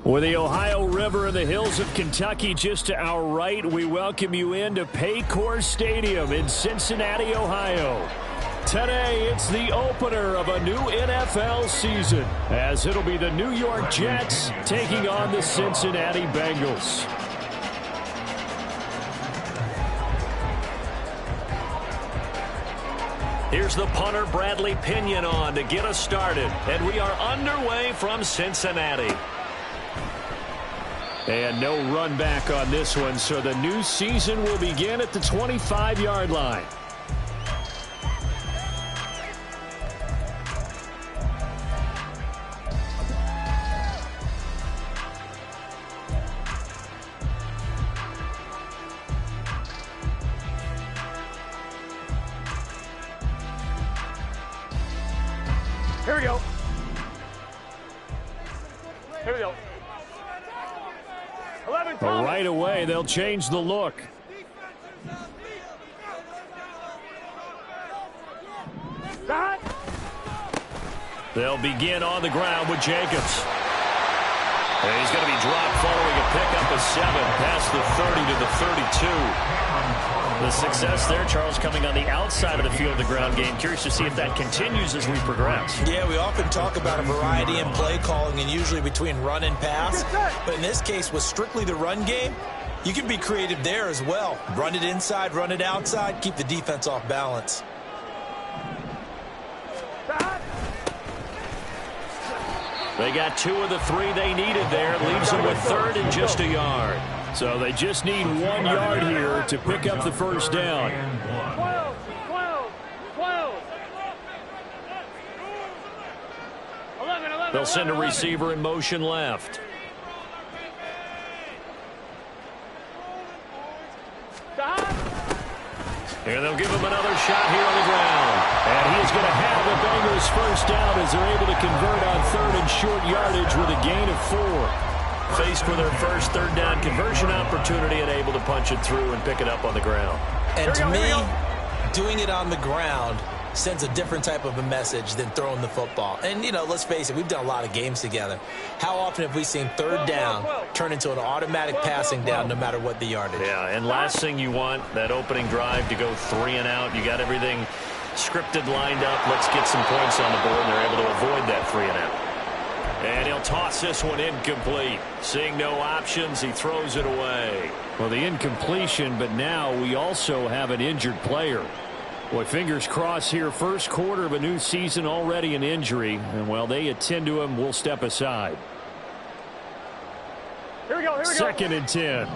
With the Ohio River and the hills of Kentucky just to our right, we welcome you into Paycor Stadium in Cincinnati, Ohio. Today, it's the opener of a new NFL season, as it'll be the New York Jets taking on the Cincinnati Bengals. Here's the punter, Bradley Pinion, on to get us started. And we are underway from Cincinnati. And no run back on this one, so the new season will begin at the 25-yard line. Here we go. Here we go. Right away, they'll change the look. They'll begin on the ground with Jacobs. And he's going to be dropped following a pickup of 7 past the 30 to the 32. The success there, Charles, coming on the outside of the field of the ground game. Curious to see if that continues as we progress. Yeah, we often talk about a variety in play calling and usually between run and pass. But in this case, with strictly the run game, you can be creative there as well. Run it inside, run it outside, keep the defense off balance. They got 2 of the 3 they needed there. Leaves them with 3rd and just a yard. So they just need 1 yard here to pick up the first down. 12. They'll send a receiver in motion left. And they'll give him another shot here on the ground. And he's going to have the Bengals first down as they're able to convert on 3rd and short yardage with a gain of 4. Faced with their first 3rd down conversion opportunity and able to punch it through and pick it up on the ground. And to me, doing it on the ground sends a different type of a message than throwing the football. And, you know, let's face it, we've done a lot of games together. How often have we seen 3rd down turn into an automatic passing down no matter what the yardage? Yeah, and last thing you want, that opening drive to go 3 and out. You got everything scripted, lined up. Let's get some points on the board, and they're able to avoid that 3 and out. And he'll toss this one incomplete. Seeing no options, he throws it away. Well, the incompletion, but now we also have an injured player. Boy, fingers crossed here. First quarter of a new season, already an injury. And while they attend to him, we'll step aside. Here we go. 2nd and 10.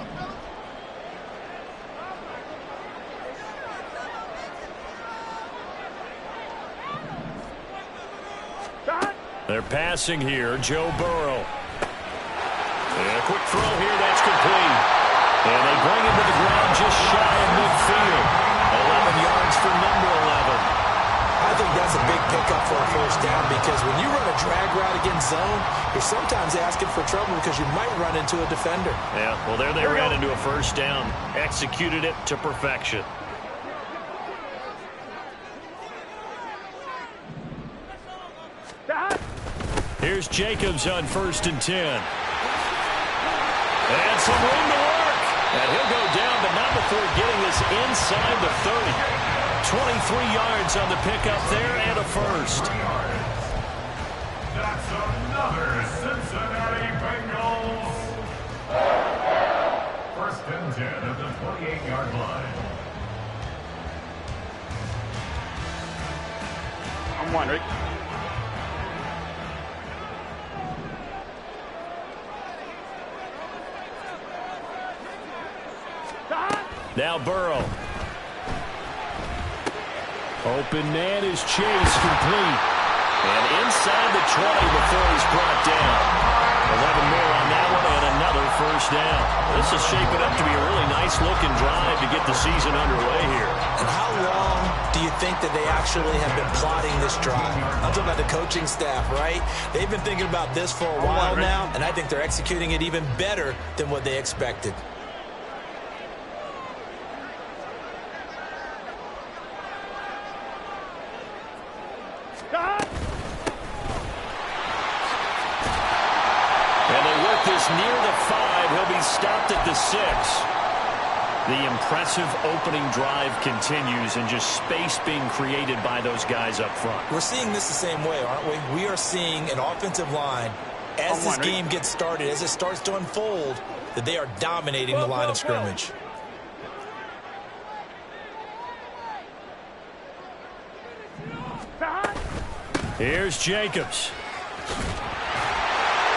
They're passing here. Joe Burrow. And a quick throw here. That's complete. And they bring him to the ground just shy of midfield. 11 yards for number 11. I think that's a big pickup for a first down because when you run a drag route against zone, you're sometimes asking for trouble because you might run into a defender. Yeah, well, there they ran into a first down. Executed it to perfection. Here's Jacobs on 1st and 10. And some room to work. And he'll go down, but not before getting this inside the 30. 23 yards on the pickup there and a first. That's another Cincinnati Bengals. 1st and 10 at the 28-yard line. I'm wondering. Now Burrow. Open man is Chase, complete. And inside the 20 before he's brought down. 11 more on that one and another first down. This is shaping up to be a really nice-looking drive to get the season underway here. And how long do you think that they actually have been plotting this drive? I'm talking about the coaching staff, right? They've been thinking about this for a while now, and I think they're executing it even better than what they expected. gets near the 5. He'll be stopped at the 6. The impressive opening drive continues, and just space being created by those guys up front. We're seeing this the same way, aren't we? We are seeing an offensive line, as this game gets started, as it starts to unfold, that they are dominating the line of scrimmage. Here's Jacobs.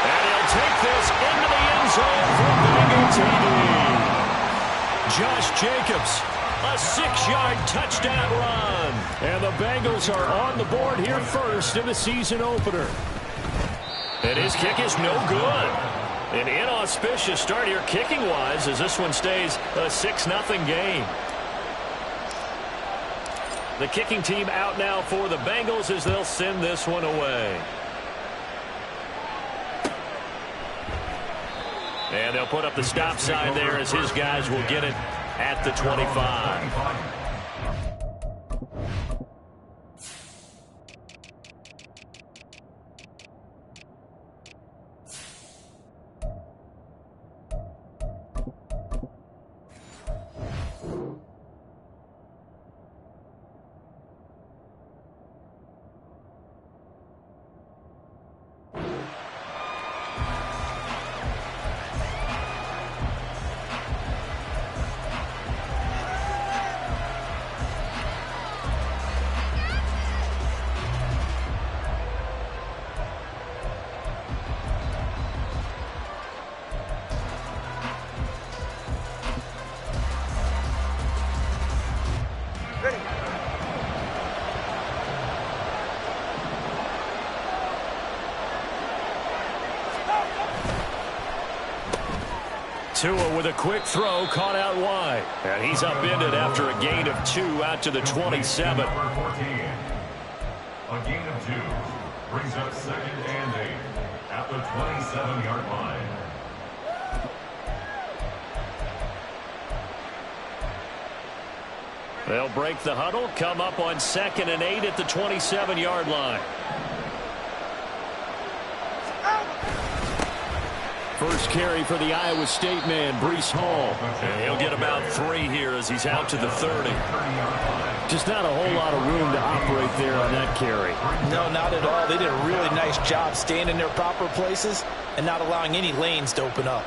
And he'll take this into the end zone for Bengal TD. Josh Jacobs, a 6-yard touchdown run. And the Bengals are on the board here first in the season opener. And his kick is no good. An inauspicious start here kicking-wise as this one stays a 6-0 game. The kicking team out now for the Bengals as they'll send this one away. And they'll put up the stop sign there as his guys will get it at the 25. Tua with a quick throw, caught out wide. And he's upended after a gain of 2 out to the 27. Number 14. A gain of 2 brings up 2nd and 8 at the 27-yard line. They'll break the huddle, come up on 2nd and 8 at the 27-yard line. First carry for the Iowa State man, Breece Hall. And he'll get about 3 here as he's out to the 30. Just not a whole lot of room to operate there on that carry. No, not at all. They did a really nice job staying in their proper places and not allowing any lanes to open up.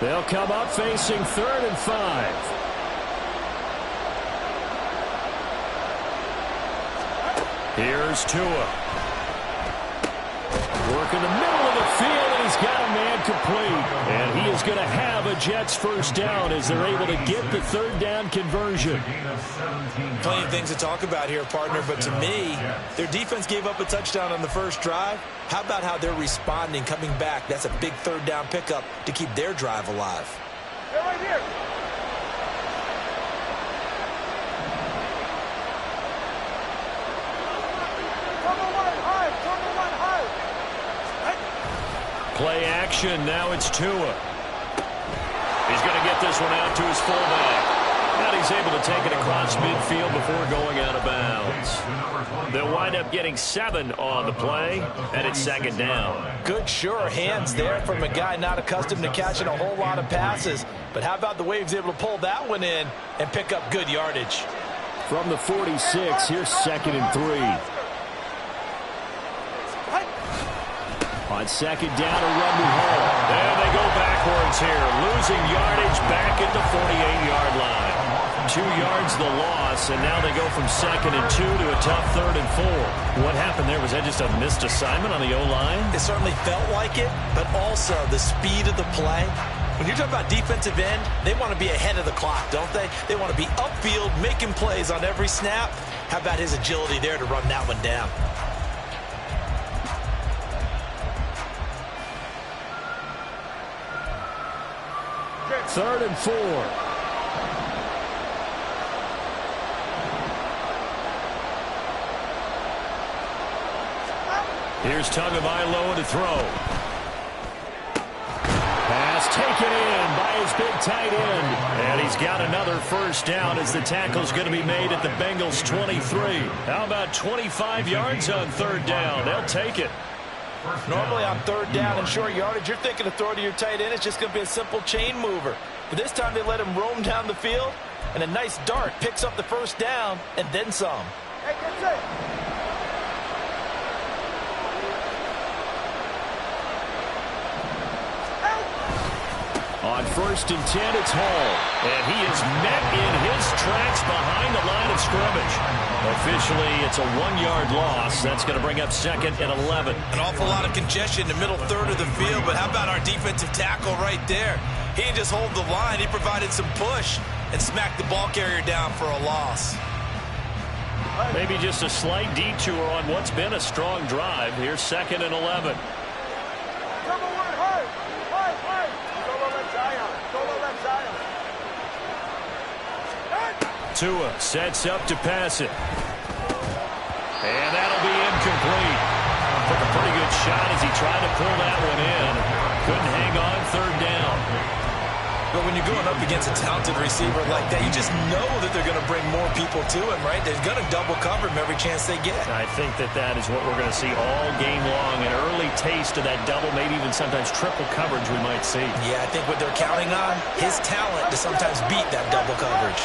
They'll come up facing 3rd and 5. Here's Tua. Work in the middle of the field, and he's got a man complete. And he is going to have a Jets first down as they're able to get the 3rd down conversion. Plenty of things to talk about here, partner, but to me, their defense gave up a touchdown on the first drive. How about how they're responding, coming back? That's a big 3rd down pickup to keep their drive alive. They're right here. Play action, now it's Tua. He's going to get this one out to his fullback. And he's able to take it across midfield before going out of bounds. They'll wind up getting 7 on the play, and it's 2nd down. Good, sure hands there from a guy not accustomed to catching a whole lot of passes. But how about the way he was able to pull that one in and pick up good yardage? From the 46, here's 2nd and 3. On 2nd down, a run to Hall. And they go backwards here, losing yardage back at the 48-yard line. 2 yards the loss, and now they go from 2nd and 2 to a tough 3rd and 4. What happened there? Was that just a missed assignment on the O-line? It certainly felt like it, but also the speed of the play. When you're talking about defensive end, they want to be ahead of the clock, don't they? They want to be upfield, making plays on every snap. How about his agility there to run that one down? 3rd and 4. Here's Tagovailoa to throw. Pass taken in by his big tight end. And he's got another first down as the tackle's going to be made at the Bengals 23. How about 25 yards on third down? They'll take it. Normally on third down and short yardage, you're thinking of throwing to your tight end. It's just going to be a simple chain mover. But this time they let him roam down the field, and a nice dart picks up the first down and then some. Hey, that's it. On 1st and 10, it's Hall. And he is met in his tracks behind the line of scrimmage. Officially, it's a 1-yard loss. That's going to bring up 2nd and 11. An awful lot of congestion in the middle third of the field, but how about our defensive tackle right there? He didn't just hold the line. He provided some push and smacked the ball carrier down for a loss. Maybe just a slight detour on what's been a strong drive. Here's 2nd and 11. Tua sets up to pass it. And that'll be incomplete. Took a pretty good shot as he tried to pull that one in. Couldn't hang on, third down. But when you're going up against a talented receiver like that, you just know that they're going to bring more people to him, right? They're going to double cover him every chance they get. I think that is what we're going to see all game long. An early taste of that double, maybe even sometimes triple coverage we might see. Yeah, I think what they're counting on, his talent to sometimes beat that double coverage.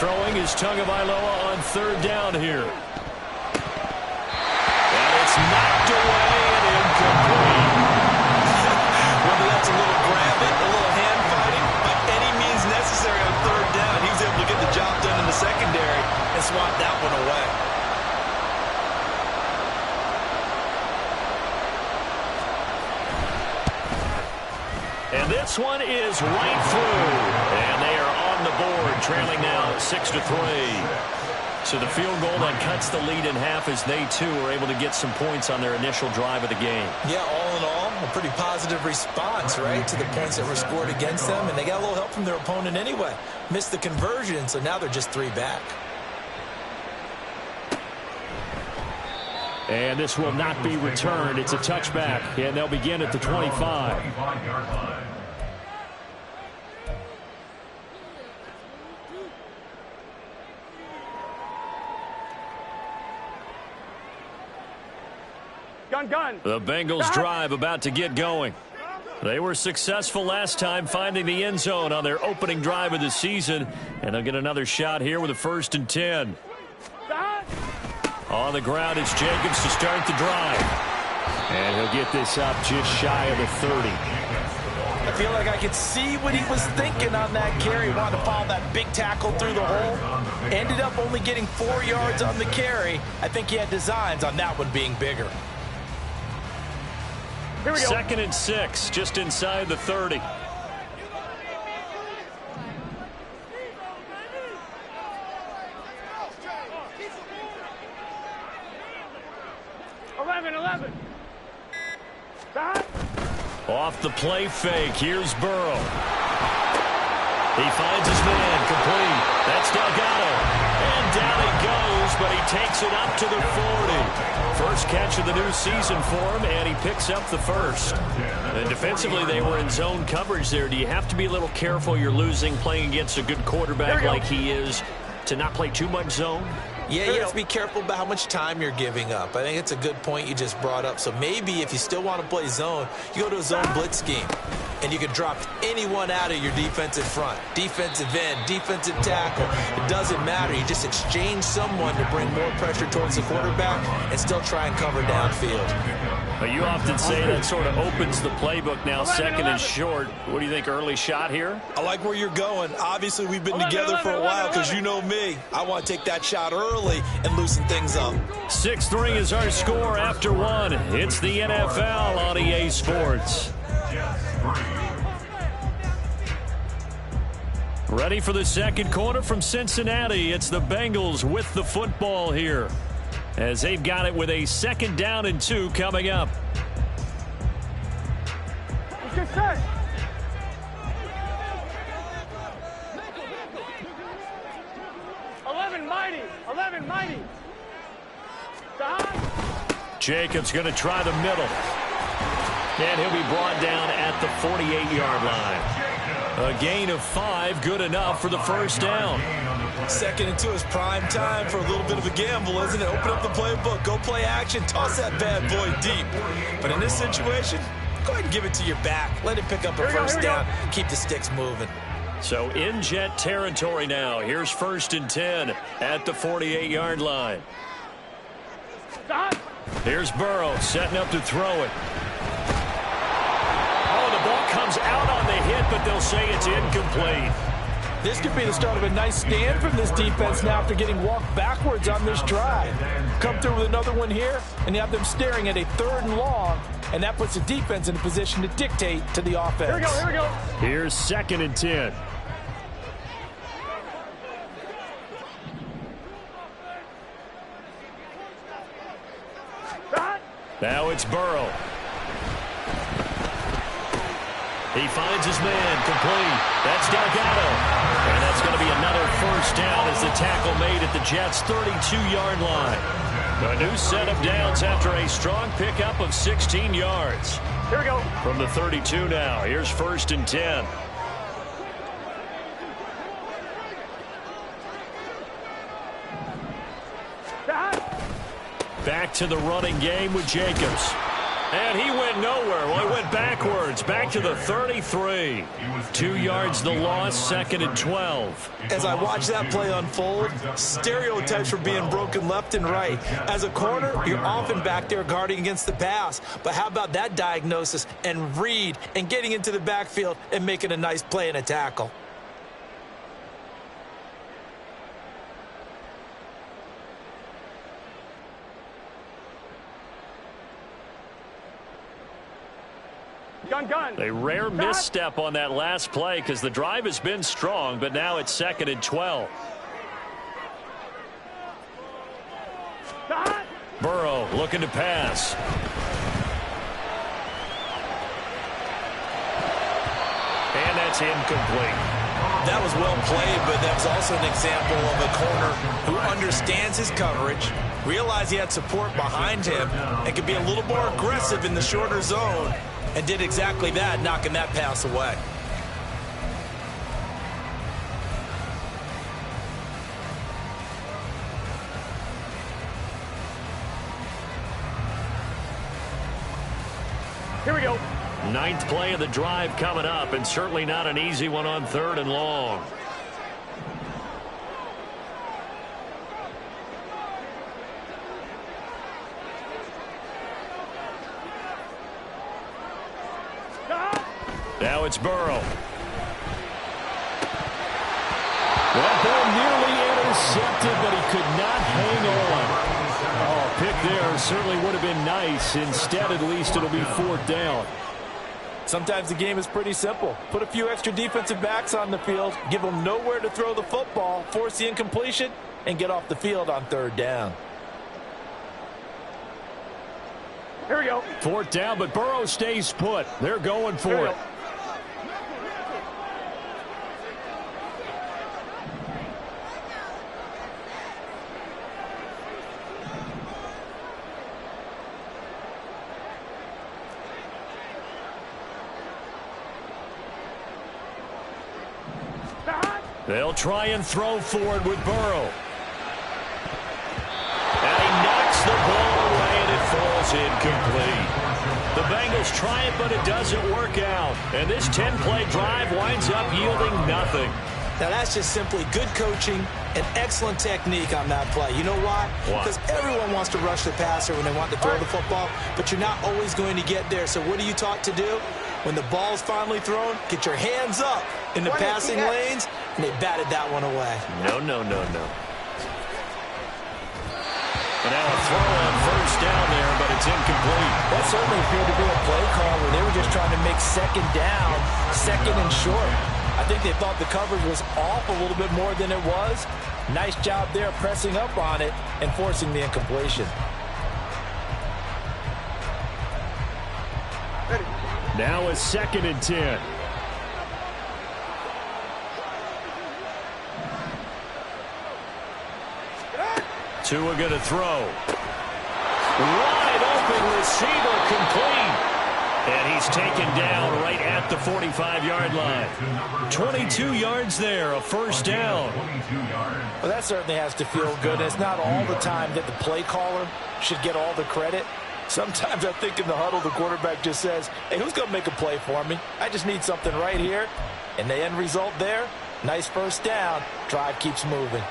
Throwing is Tagovailoa on third down here. And it's knocked away and incomplete. Whether that's a little grabbing, a little hand fighting, by any means necessary on third down, he was able to get the job done in the secondary and swat that one away. And this one is right through. And they are on the board, trailing now 6-3. So the field goal that cuts the lead in half as they, too, are able to get some points on their initial drive of the game. Yeah, all in all, a pretty positive response, right, to the points that were scored against them. And they got a little help from their opponent anyway. Missed the conversion, so now they're just 3 back. And this will not be returned. It's a touchback, and they'll begin at the 25. Gun. The Bengals drive about to get going. They were successful last time finding the end zone on their opening drive of the season, and they'll get another shot here with a 1st and 10. On the ground, it's Jacobs to start the drive. And he'll get this up just shy of the 30. I feel like I could see what he was thinking on that carry. Wanted to follow that big tackle through the hole. Ended up only getting 4 yards on the carry. I think he had designs on that one being bigger. Here we go. 2nd and 6, just inside the 30. Off the play fake, here's Burrow. He finds his man, complete. That's Delgado. And down he goes, but he takes it up to the 40. First catch of the new season for him, and he picks up the first. And defensively, they were in zone coverage there. Do you have to be a little careful you're losing playing against a good quarterback like he is to not play too much zone? Yeah, you have to be careful about how much time you're giving up. I think it's a good point you just brought up. So maybe if you still want to play zone, you go to a zone blitz scheme. And you can drop anyone out of your defensive front. Defensive end, defensive tackle. It doesn't matter. You just exchange someone to bring more pressure towards the quarterback and still try and cover downfield. But you often say that sort of opens the playbook now, 2nd and short. What do you think, early shot here? I like where you're going. Obviously, we've been together for a while because you know me. I want to take that shot early and loosen things up. 6-3 is our score after 1. It's the NFL on EA Sports. Ready for the second quarter from Cincinnati. It's the Bengals with the football here, as they've got it with a 2nd down and 2 coming up. Good set. Eleven mighty. Jacobs going to try the middle. And he'll be brought down at the 48-yard line. A gain of 5, good enough for the first down. 2nd and 2 is prime time for a little bit of a gamble, isn't it? Open up the playbook, go play action, toss that bad boy deep. But in this situation, go ahead and give it to your back. Let it pick up a first down. Keep the sticks moving. So in jet territory now. Here's 1st and 10 at the 48-yard line. Here's Burrow setting up to throw it. Oh, the ball comes out on the hit, but they'll say it's incomplete. This could be the start of a nice stand from this defense now after getting walked backwards on this drive. Come through with another one here, and you have them staring at a 3rd and long, and that puts the defense in a position to dictate to the offense. Here we go, here we go. Here's 2nd and 10. Now it's Burrow. He finds his man, complete. That's Delgado. And that's going to be another first down as the tackle made at the Jets' 32-yard line. A new set of downs after a strong pickup of 16 yards. Here we go. From the 32 now, here's 1st and 10. Back to the running game with Jacobs. And he went nowhere. Well, he went backwards. Back to the 33. 2 yards the loss, 2nd and 12. As I watch that play unfold, stereotypes were being broken left and right. As a corner, you're often back there guarding against the pass. But how about that diagnosis and read and getting into the backfield and making a nice play and a tackle? Gun. A rare misstep on that last play because the drive has been strong, but now it's 2nd and 12. Burrow looking to pass. And that's incomplete. That was well played, but that was also an example of a corner who understands his coverage, realized he had support behind him, and could be a little more aggressive in the shorter zone, and did exactly that, knocking that pass away. Here we go. 9th play of the drive coming up, and certainly not an easy one on 3rd and long. Now it's Burrow. That ball nearly intercepted, but he could not hang on. Oh, pick there certainly would have been nice. Instead, at least, it'll be 4th down. Sometimes the game is pretty simple. Put a few extra defensive backs on the field, give them nowhere to throw the football, force the incompletion, and get off the field on 3rd down. Here we go. 4th down, but Burrow stays put. They're going for it. They'll try and throw for it with Burrow. And he knocks the ball away, and it falls incomplete. The Bengals try it, but it doesn't work out. And this 10-play drive winds up yielding nothing. Now, that's just simply good coaching and excellent technique on that play. You know why? Because everyone wants to rush the passer when they want to throw the football, but you're not always going to get there. So what are you taught to do? When the ball's finally thrown, get your hands up in the passing lanes, and they batted that one away. No. And now a throw on 1st down there, but it's incomplete. That certainly appeared to be a play call where they were just trying to make 2nd down, 2nd and short. I think they thought the coverage was off a little bit more than it was. Nice job there pressing up on it and forcing the incompletion. Now a 2nd and 10. Tua going to throw. Wide open receiver complete. And he's taken down right at the 45-yard line. 22 yards there, a first down. Well, that certainly has to feel good. It's not all the time that the play caller should get all the credit. Sometimes I think in the huddle, the quarterback just says, hey, who's going to make a play for me? I just need something right here. And the end result there, nice first down. Drive keeps moving.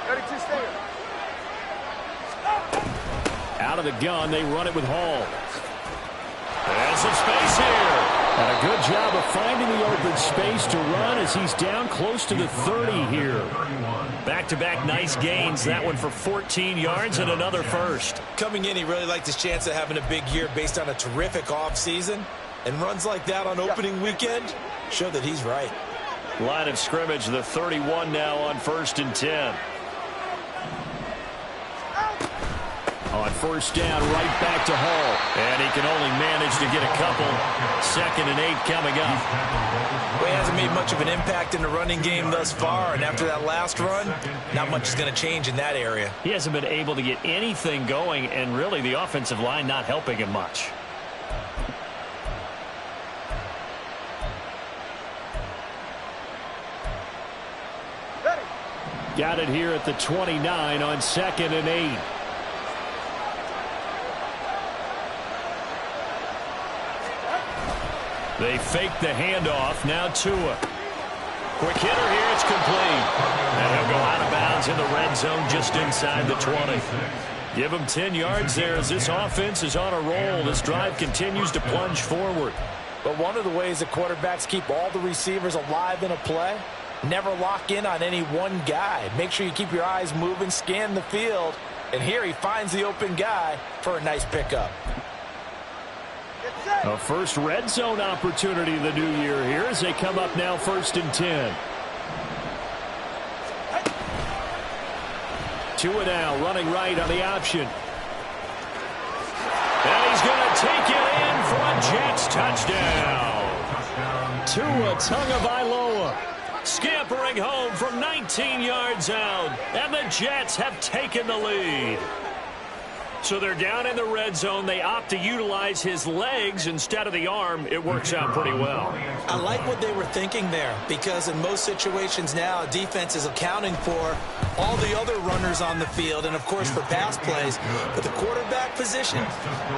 Ready to stay. Out of the gun, they run it with Hall. There's some space here. And a good job of finding the open space to run as he's down close to the 30 here. Back-to-back nice gains. That one for 14 yards and another first. Coming in, he really liked his chance of having a big year based on a terrific offseason. And runs like that on opening weekend show that he's right. Line of scrimmage, the 31 now on 1st and 10. On first down, right back to Hall. And he can only manage to get a couple. 2nd and 8 coming up. Well, he hasn't made much of an impact in the running game thus far. And after that last run, not much is going to change in that area. He hasn't been able to get anything going, and really the offensive line not helping him much. Got it here at the 29 on 2nd and 8. They fake the handoff. Now Tua. Quick hitter here. It's complete. And he'll go out of bounds in the red zone just inside the 20. Give him 10 yards there as this offense is on a roll. This drive continues to plunge forward. But one of the ways that quarterbacks keep all the receivers alive in a play, never lock in on any one guy. Make sure you keep your eyes moving, scan the field. And here he finds the open guy for a nice pickup. A first red zone opportunity of the new year here as they come up now 1st and 10. Tua now running right on the option. And he's going to take it in for a Jets touchdown. Tua Tagovailoa scampering home from 19 yards out. And the Jets have taken the lead. So they're down in the red zone. They opt to utilize his legs instead of the arm. It works out pretty well. I like what they were thinking there, because in most situations now, defense is accounting for all the other runners on the field and, of course, for pass plays. But the quarterback position,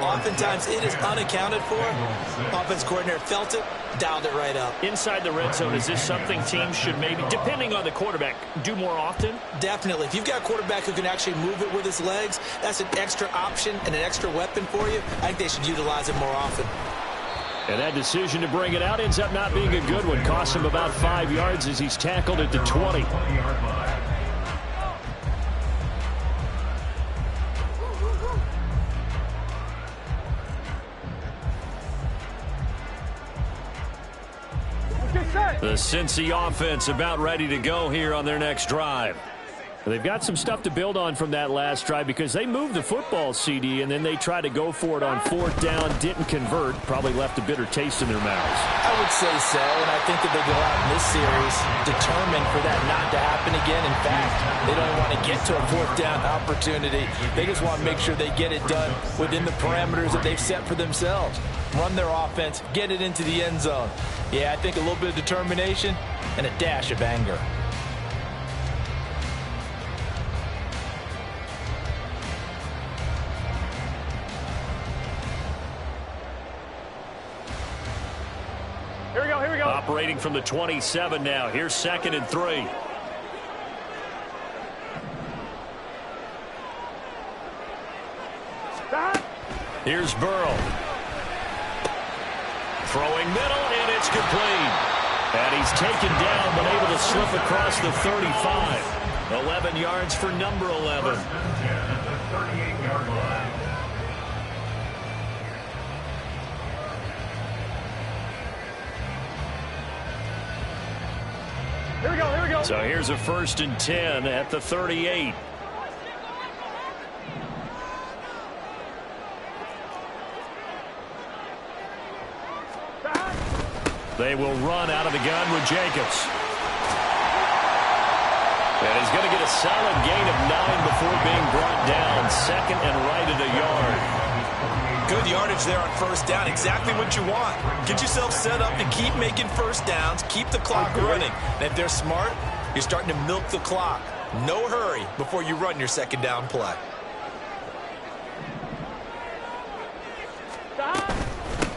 oftentimes it is unaccounted for. Offense coordinator felt it, dialed it right up. Inside the red zone, is this something teams should maybe, depending on the quarterback, do more often? Definitely. If you've got a quarterback who can actually move it with his legs, that's an extra option and an extra weapon for you. I think they should utilize it more often. And that decision to bring it out ends up not being a good one. Costs him about 5 yards as he's tackled at the 20. The Cincy offense about ready to go here on their next drive. They've got some stuff to build on from that last drive because they moved the football, CD, and then they tried to go for it on 4th down, didn't convert, probably left a bitter taste in their mouths. I would say so, and I think that they go out in this series determined for that not to happen again. In fact, they don't want to get to a 4th down opportunity. They just want to make sure they get it done within the parameters that they've set for themselves. Run their offense, get it into the end zone. Yeah, I think a little bit of determination and a dash of anger. Here we go. Operating from the 27 now. Here's 2nd and 3. Here's Burrow. Throwing middle, and it's complete. And he's taken down, but able to slip across the 35. 11 yards for number 11. Here we go. So here's a 1st and 10 at the 38. They will run out of the gun with Jacobs. And he's going to get a solid gain of 9 before being brought down. 2nd and right at a yard. Good yardage there on first down. Exactly what you want. Get yourself set up to keep making first downs, keep the clock running. And if they're smart, you're starting to milk the clock. No hurry before you run your second down play.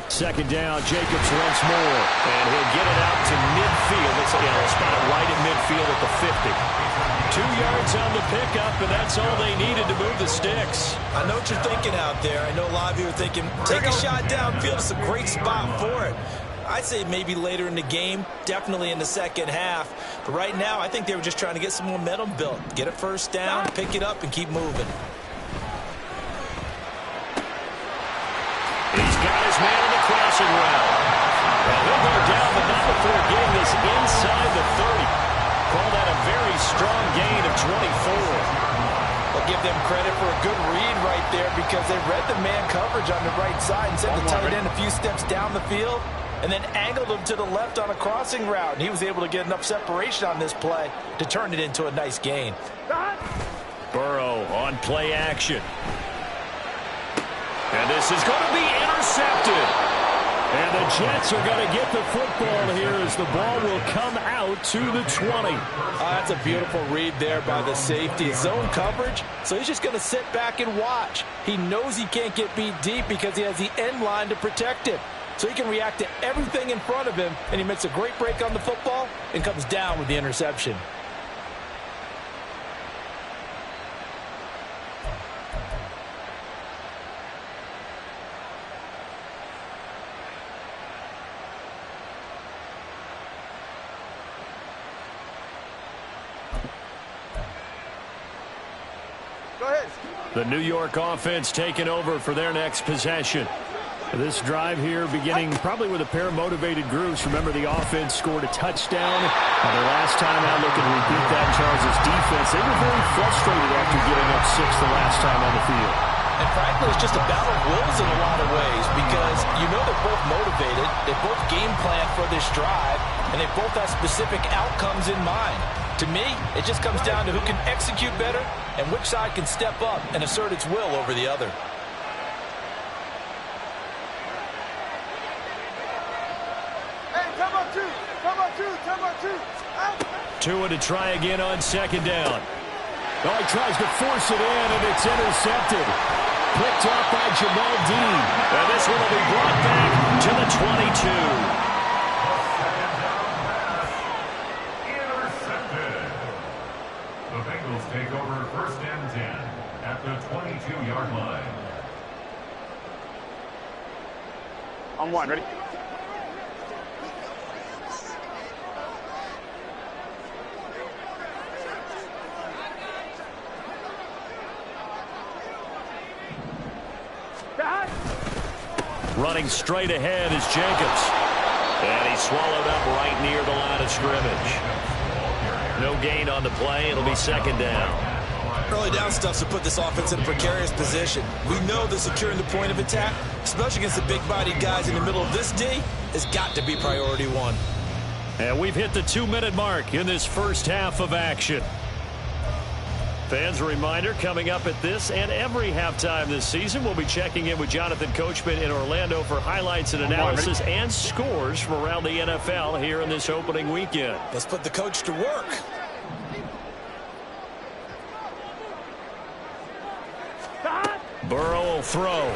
Second down, Jacobs once more. And he'll get it out to midfield. It's, they'll spot it right at midfield at the 50. 2 yards on the pickup, and that's all they needed to move the sticks. I know what you're thinking out there. I know a lot of you are thinking, take a shot downfield. It's a great spot for it. I'd say maybe later in the game, definitely in the second half. But right now, I think they were just trying to get some momentum built. Get a first down, pick it up, and keep moving. He's got his man on the crossing route. Well, he'll go down, but not before getting this inside the 30. Call that a very strong gain of 24. I'll give them credit for a good read right there because they read the man coverage on the right side and sent the tight end a few steps down the field and then angled him to the left on a crossing route. And he was able to get enough separation on this play to turn it into a nice gain. Burrow on play action. And this is going to be intercepted. And the Jets are going to get the football here as the ball will come out to the 20. That's a beautiful read there by the safety. Zone coverage, so he's just going to sit back and watch. He knows he can't get beat deep because he has the end line to protect him. So he can react to everything in front of him, and he makes a great break on the football and comes down with the interception. The New York offense taking over for their next possession. This drive here beginning probably with a pair of motivated groups. Remember, the offense scored a touchdown. Their last time out looking to repeat that in Charles' defense. They were very frustrated after giving up 6 the last time on the field. And frankly, it's just a battle of wills in a lot of ways because you know they're both motivated. They both game plan for this drive, and they both have specific outcomes in mind. To me, it just comes down to who can execute better and which side can step up and assert its will over the other. Hey, come on, two. Tua to try again on second down. Oh, he tries to force it in, and it's intercepted. Picked off by Jamal Dean. And this one will be brought back to the 22. Take over first and 10 at the 22-yard line. On one, ready? Running straight ahead is Jacobs. And he's swallowed up right near the line of scrimmage. No gain on the play. It'll be second down. Early down stuffs will put this offense in a precarious position. We know that securing the point of attack, especially against the big-bodied guys in the middle of this D, has got to be priority one. And we've hit the 2-minute mark in this first half of action. Fans, a reminder, coming up at this and every halftime this season, we'll be checking in with Jonathan Coachman in Orlando for highlights and analysis and scores from around the NFL here in this opening weekend. Let's put the coach to work. Burrow will throw.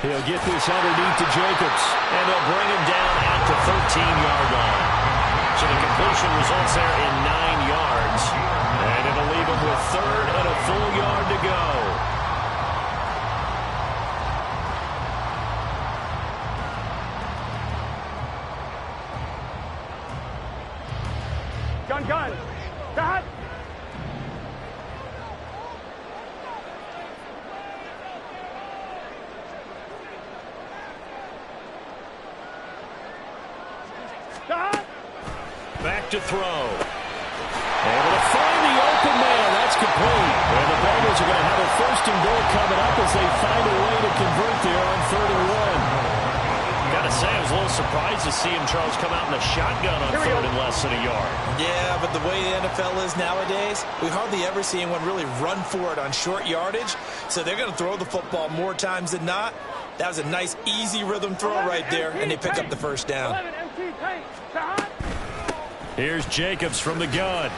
He'll get this underneath to Jacobs, and they'll bring him down at the 13-yard line. So the completion results there in 9 yards, and it'll leave him with 3rd and a full yard to go. Gun. Cut. Back to throw. Able to find the open man. That's complete. And the Bengals are going to have a 1st and goal coming up as they find a way to convert there on 3rd and 1. Got to say I was a little surprised to see him, Charles, come out in a shotgun on third and less than a yard. Yeah, but the way the NFL is nowadays, we hardly ever see anyone really run for it on short yardage. So they're going to throw the football more times than not. That was a nice, easy rhythm throw right there, and they pick up the first down. Here's Jacobs from the gun.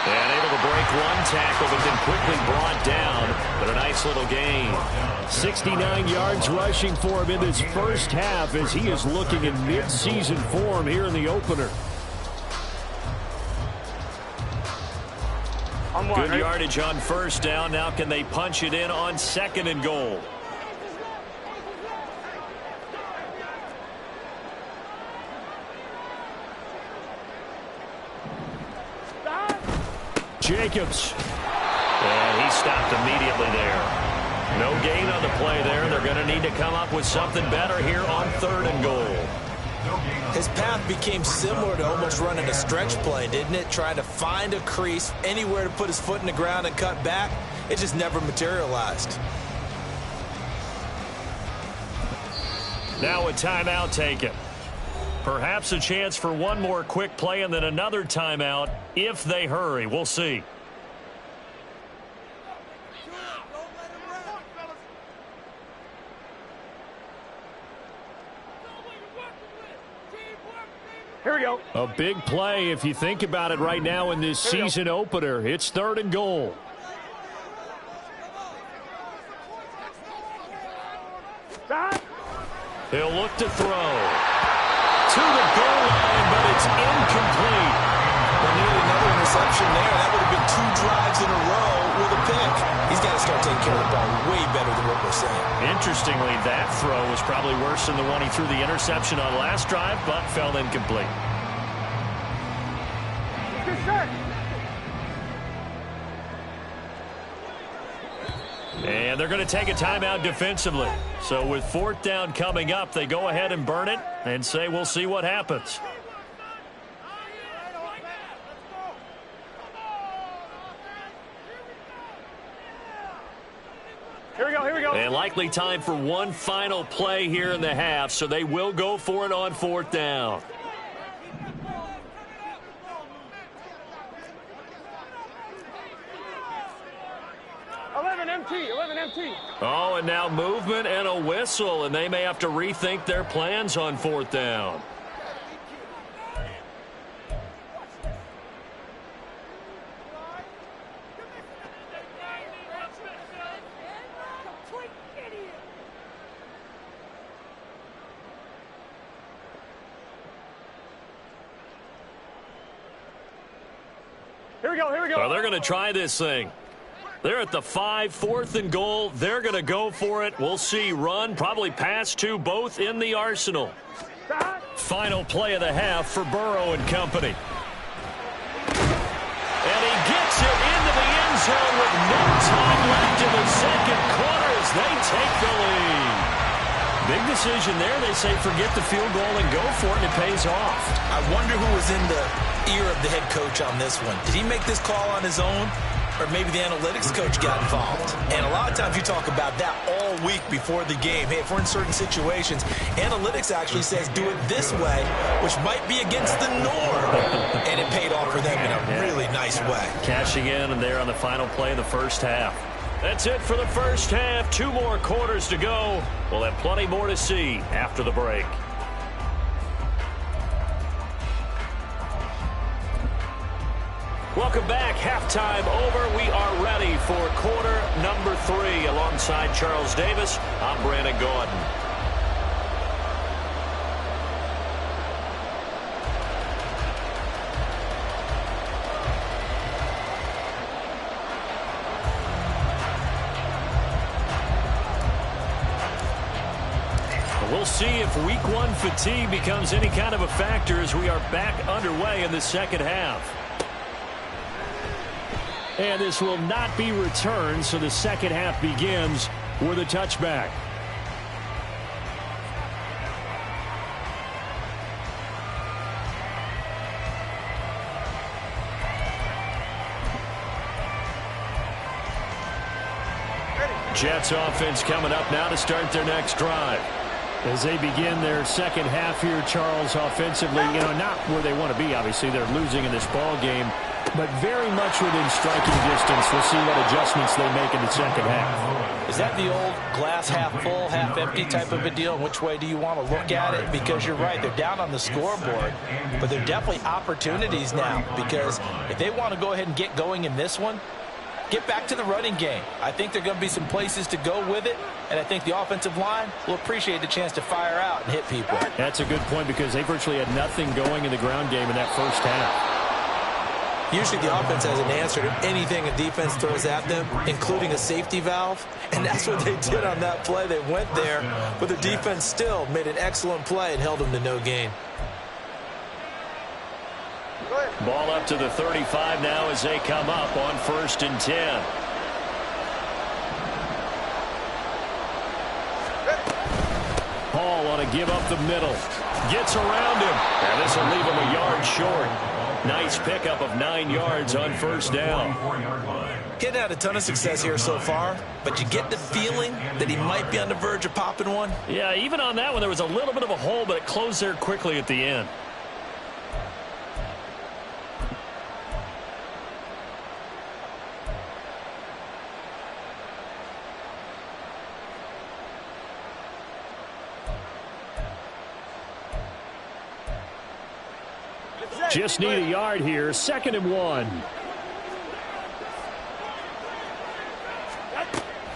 And able to break one tackle, but then quickly brought down. But a nice little gain. 69 yards rushing for him in this first half as he is looking in mid-season form here in the opener. Good yardage on first down. Now can they punch it in on second and goal? Jacobs. And he stopped immediately there. No gain on the play there. They're going to need to come up with something better here on third and goal. His path became similar to almost running a stretch play, didn't it? Trying to find a crease, anywhere to put his foot in the ground and cut back. It just never materialized. Now a timeout taken. Perhaps a chance for one more quick play and then another timeout if they hurry. We'll see. Here we go. A big play if you think about it right now in this season opener. It's third and goal. He'll look to throw. To the goal line, but it's incomplete. Well, nearly another interception there. That would have been 2 drives in a row with a pick. He's got to start taking care of the ball way better than what we're saying. Interestingly, that throw was probably worse than the one he threw the interception on last drive, but fell incomplete. Good set. And they're going to take a timeout defensively. So with fourth down coming up, they go ahead and burn it and say we'll see what happens. Here we go, here we go. And likely time for one final play here in the half, so they will go for it on fourth down. empty. Oh, and now movement and a whistle, and they may have to rethink their plans on fourth down. Here we go. Well, they're going to try this thing. They're at the 5, fourth and goal. They're going to go for it. We'll see. Run, probably pass to both in the arsenal. Final play of the half for Burrow and company. And he gets it into the end zone with no time left in the second quarter as they take the lead. Big decision there. They say forget the field goal and go for it, and it pays off. I wonder who was in the ear of the head coach on this one. Did he make this call on his own? Or maybe the analytics coach got involved. And a lot of times you talk about that all week before the game. Hey, if we're in certain situations, analytics actually says do it this way, which might be against the norm. And it paid off for them in a really nice way. Cashing in, and they're on the final play of the first half. That's it for the first half. 2 more quarters to go. We'll have plenty more to see after the break. Welcome back. Halftime over. We are ready for quarter number 3. Alongside Charles Davis, I'm Brandon Gaudin. We'll see if week 1 fatigue becomes any kind of a factor as we are back underway in the second half. And this will not be returned, so the second half begins with a touchback. Jets offense coming up now to start their next drive. As they begin their second half here, Charles, offensively, not where they want to be. Obviously, they're losing in this ball game, but very much within striking distance. We'll see what adjustments they make in the second half. Is that the old glass half full, half empty type of a deal? Which way do you want to look at it? Because you're right, they're down on the scoreboard, but they're definitely opportunities now, because if they want to go ahead and get going in this one, get back to the running game. I think there are going to be some places to go with it, and I think the offensive line will appreciate the chance to fire out and hit people. That's a good point, because they virtually had nothing going in the ground game in that first half. Usually the offense has an answer to anything a defense throws at them, including a safety valve, and that's what they did on that play. They went there, but the defense still made an excellent play and held them to no gain. Ball up to the 35 now as they come up on 1st and 10. Hall on a give up the middle. Gets around him. And this will leave him a yard short. Nice pickup of 9 yards on 1st down. Getting had a ton of success here so far, but you get the feeling that he might be on the verge of popping one. Yeah, even on that one, there was a little bit of a hole, but it closed there quickly at the end. Just need a yard here. 2nd and 1.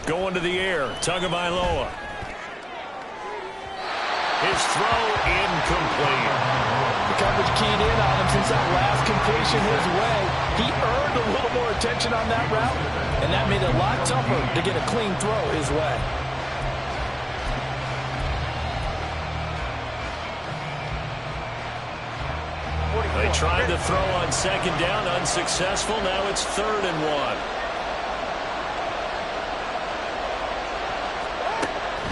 Going to the air. Tagovailoa. His throw incomplete. The coverage keyed in on him since that last completion his way. He earned a little more attention on that route, and that made it a lot tougher to get a clean throw his way. They tried to throw on 2nd down, unsuccessful. Now it's 3rd and 1.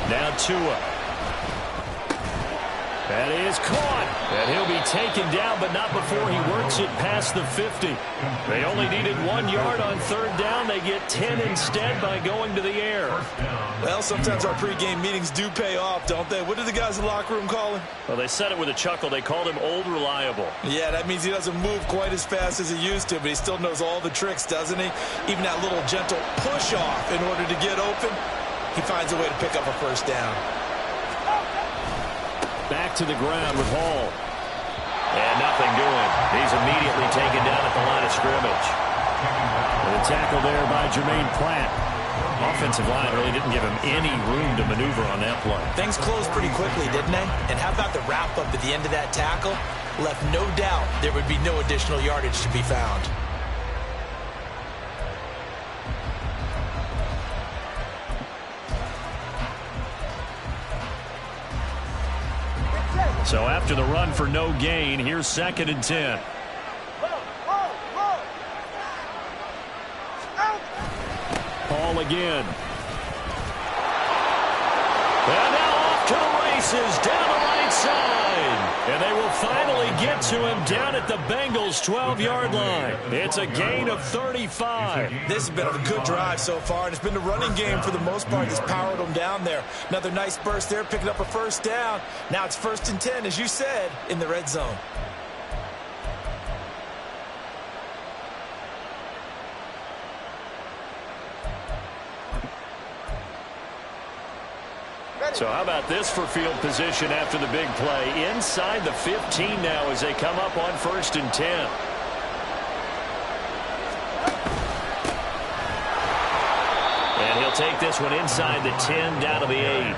Now Tua. That is caught. And he'll be taken down, but not before he works it past the 50. They only needed 1 yard on 3rd down. They get 10 instead by going to the air. Well, sometimes our pregame meetings do pay off, don't they? What did the guys in the locker room call him? Well, they said it with a chuckle. They called him Old Reliable. Yeah, that means he doesn't move quite as fast as he used to, but he still knows all the tricks, doesn't he? Even that little gentle push-off in order to get open, he finds a way to pick up a 1st down. Back to the ground with Hall. And nothing doing. He's immediately taken down at the line of scrimmage. And a tackle there by Jermaine Pratt. Offensive line really didn't give him any room to maneuver on that play. Things closed pretty quickly, didn't they? And how about the wrap-up at the end of that tackle? Left no doubt there would be no additional yardage to be found. So after the run for no gain, here's 2nd and 10. Hall again. And now off to the races down the right side. And they will finally get to him down at the Bengals' 12-yard line. It's a gain of 35. This has been a good drive so far, and it's been the running game for the most part that's powered them down there. Another nice burst there, picking up a 1st down. Now it's 1st and 10, as you said, in the red zone. So how about this for field position after the big play? Inside the 15 now as they come up on 1st and 10. And he'll take this one inside the 10 down to the 8.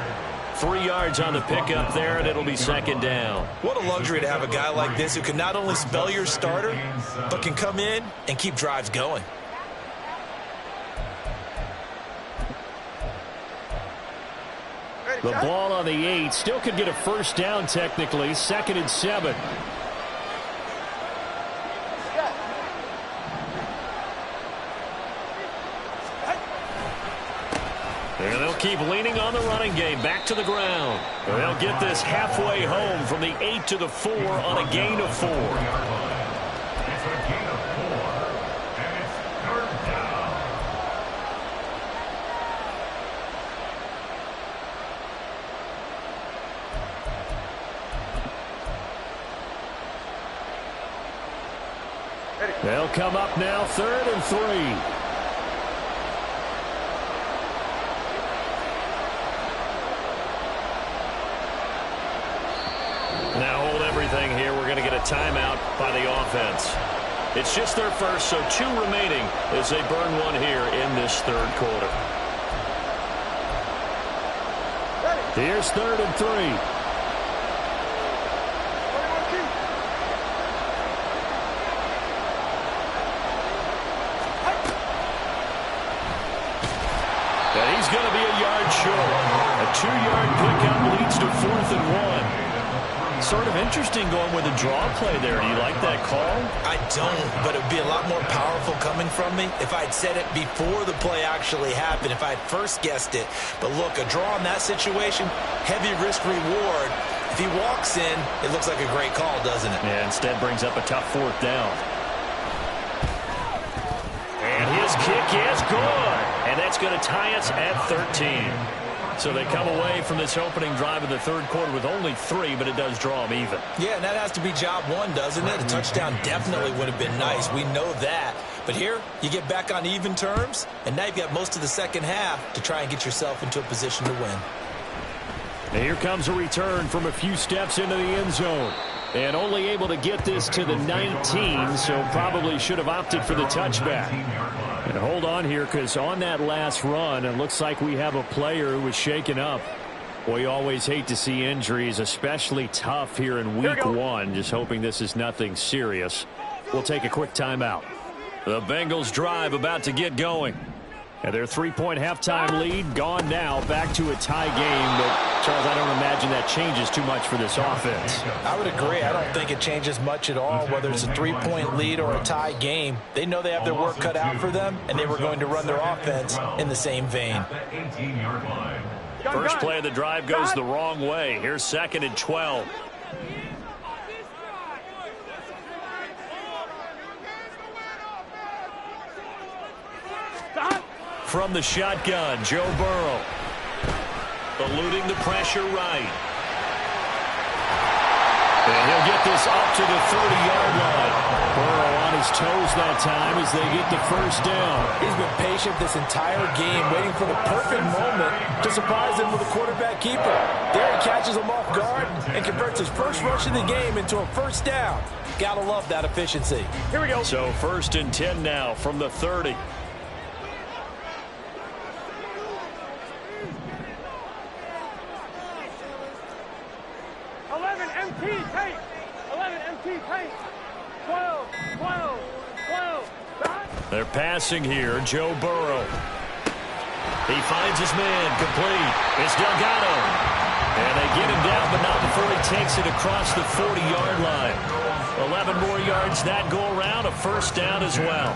3 yards on the pickup there, and it'll be 2nd down. What a luxury to have a guy like this who can not only spell your starter, but can come in and keep drives going. The ball on the 8. Still could get a 1st down technically. 2nd and 7. And they'll keep leaning on the running game. Back to the ground. They'll get this halfway home from the 8 to the 4 on a gain of 4. It's a gain of 4, and it's 3rd down. They'll come up now, 3rd and 3. Now hold everything here. We're going to get a timeout by the offense. It's just their first, so 2 remaining as they burn one here in this 3rd quarter. Here's 3rd and 3. And he's going to be a yard short. A 2-yard pickup leads to 4th and 1. Sort of interesting going with a draw play there. Do you like that call? I don't, but it would be a lot more powerful coming from me if I'd said it before the play actually happened, if I'd first guessed it. But look, a draw in that situation, heavy risk reward. If he walks in, it looks like a great call, doesn't it? Yeah, instead brings up a tough 4th down. And his kick is good. And that's going to tie us at 13. So they come away from this opening drive of the 3rd quarter with only 3, but it does draw them even. Yeah, and that has to be job 1, doesn't it? A touchdown definitely would have been nice. We know that. But here, you get back on even terms, and now you've got most of the second half to try and get yourself into a position to win. And here comes a return from a few steps into the end zone. And only able to get this to the 19, so probably should have opted for the touchback. And hold on here, because on that last run, it looks like we have a player who was shaken up. We always hate to see injuries, especially tough here in week 1. Just hoping this is nothing serious. We'll take a quick timeout. The Bengals drive about to get going. And their 3-point halftime lead gone now, back to a tie game. But, Charles, I don't imagine that changes too much for this offense. I would agree. I don't think it changes much at all, whether it's a 3-point lead or a tie game. They know they have their work cut out for them, and they were going to run their offense in the same vein. First play of the drive goes the wrong way. Here's 2nd and 12. From the shotgun, Joe Burrow. Eluding the pressure right. And he'll get this up to the 30-yard line. Burrow on his toes that time as they get the first down. He's been patient this entire game, waiting for the perfect moment to surprise him with a quarterback keeper. There he catches him off guard and converts his first rush of the game into a first down. Gotta love that efficiency. Here we go. So 1st and 10 now from the 30. They're passing here. Joe Burrow. He finds his man complete. It's Delgado. And they get him down, but not before he takes it across the 40-yard line. 11 more yards that go around, a first down as well.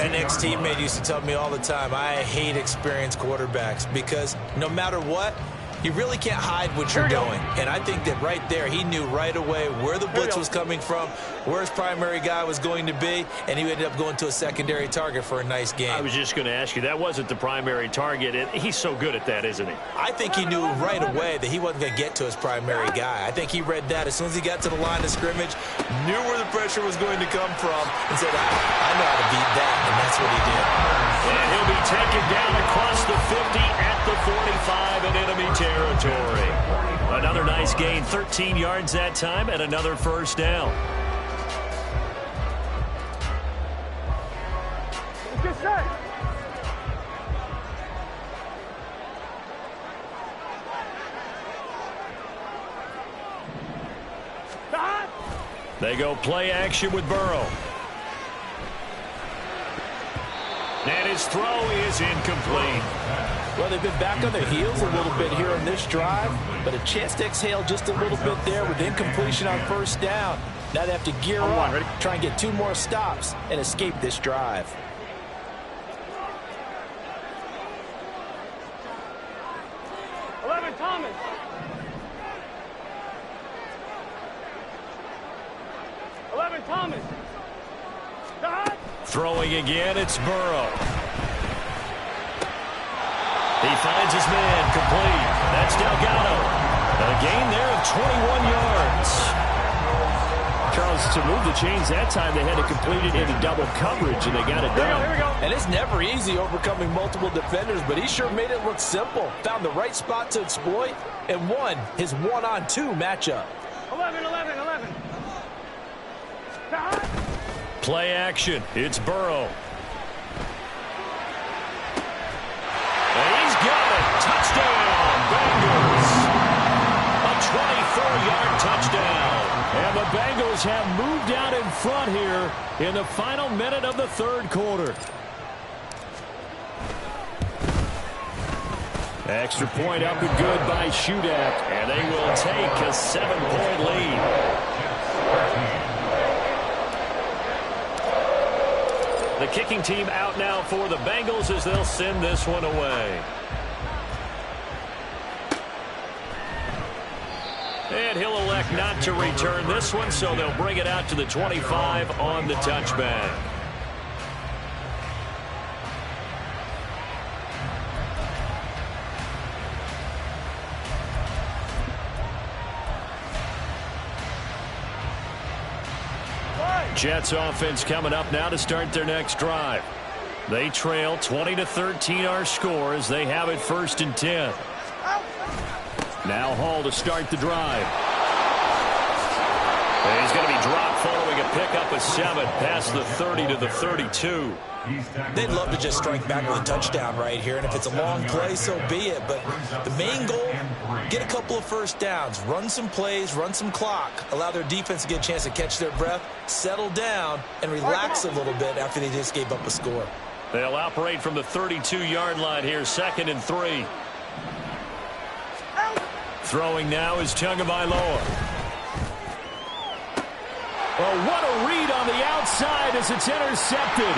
An ex-teammate used to tell me all the time, I hate experienced quarterbacks because no matter what, you really can't hide what you're doing. And I think that right there, he knew right away where the blitz was coming from, where his primary guy was going to be, and he ended up going to a secondary target for a nice game. I was just going to ask you, that wasn't the primary target. He's so good at that, isn't he? I think he knew right away that he wasn't going to get to his primary guy. I think he read that as soon as he got to the line of scrimmage, knew where the pressure was going to come from, and said, I know how to beat that, and that's what he did. And he'll be taken down across the 50 at the 45 in enemy territory. Another nice gain, 13 yards that time, and another first down. Just say. They go play action with Burrow. And his throw is incomplete. Well, they've been back on their heels a little bit here on this drive, but a chance to exhale just a little bit there with incompletion on first down. Now they have to gear up, try and get 2 more stops, and escape this drive. Thomas. Thomas. Throwing again, it's Burrow. He finds his man complete. That's Delgado. A gain there of 21 yards. Charles, to move the chains that time, they had to complete it into double coverage, and they got it done. Here we go. And it's never easy overcoming multiple defenders, but he sure made it look simple. Found the right spot to exploit and won his 1-on-2 matchup. 11. Play action. It's Burrow. And he's got it. Touchdown, Bengals. A 24-yard touchdown. And the Bengals have moved out in front here in the final minute of the third quarter. Extra point up and good by Shootout. And they will take a 7-point lead. The kicking team out now for the Bengals as they'll send this one away. And he'll elect not to return this one, so they'll bring it out to the 25 on the touchback. Jets offense coming up now to start their next drive. They trail 20-13 our score as they have it 1st and 10. Now Hall to start the drive. And he's going to be dropped following a pickup of 7 past the 30 to the 32. They'd love to just strike back with a touchdown right here, and if it's a long play, so be it. But the main goal, get a couple of first downs, run some plays, run some clock, allow their defense to get a chance to catch their breath, settle down, and relax a little bit after they just gave up a score. They'll operate from the 32-yard line here, 2nd and 3. Throwing now is Tagovailoa. Oh, what a read on the outside as it's intercepted.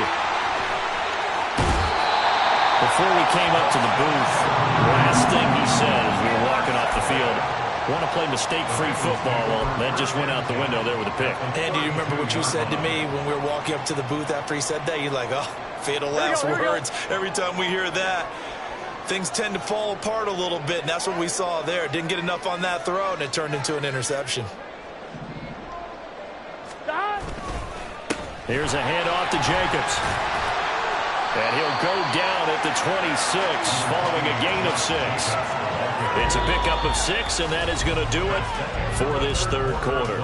Before we came up to the booth, last thing he said as we were walking off the field, want to play mistake-free football. Well, that just went out the window there with a pick. Andy, do you remember what you said to me when we were walking up to the booth after he said that? You're like, oh, fatal last words. Every time we hear that, things tend to fall apart a little bit, and that's what we saw there. Didn't get enough on that throw, and it turned into an interception. Here's a handoff to Jacobs. And he'll go down at the 26 following a gain of 6. It's a pickup of 6, and that is going to do it for this third quarter.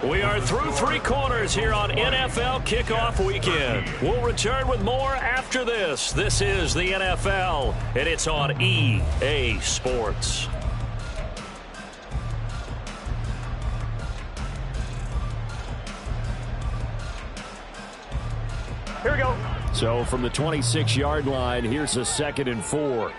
We are through 3 quarters here on NFL Kickoff Weekend. We'll return with more after this. This is the NFL, and it's on EA Sports. Here we go. So from the 26-yard line, here's a 2nd and 4.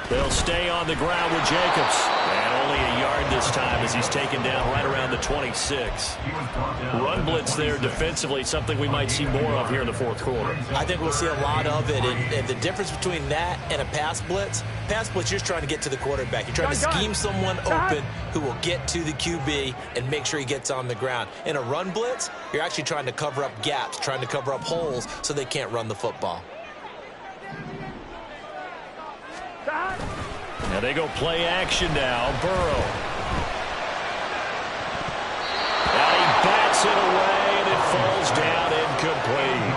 They'll stay on the ground with Jacobs. And only a yard this time as he's taken down right around the 26. Run blitz there defensively, something we might see more of here in the fourth quarter. I think we'll see a lot of it. And the difference between that and a pass blitz, you're just trying to get to the quarterback. You're trying to scheme someone open who will get to the QB and make sure he gets on the ground. In a run blitz, you're actually trying to cover up gaps, trying to cover up holes so they can't run the football. Now they go play action now. Burrow. And he bats it away, and it falls down incomplete.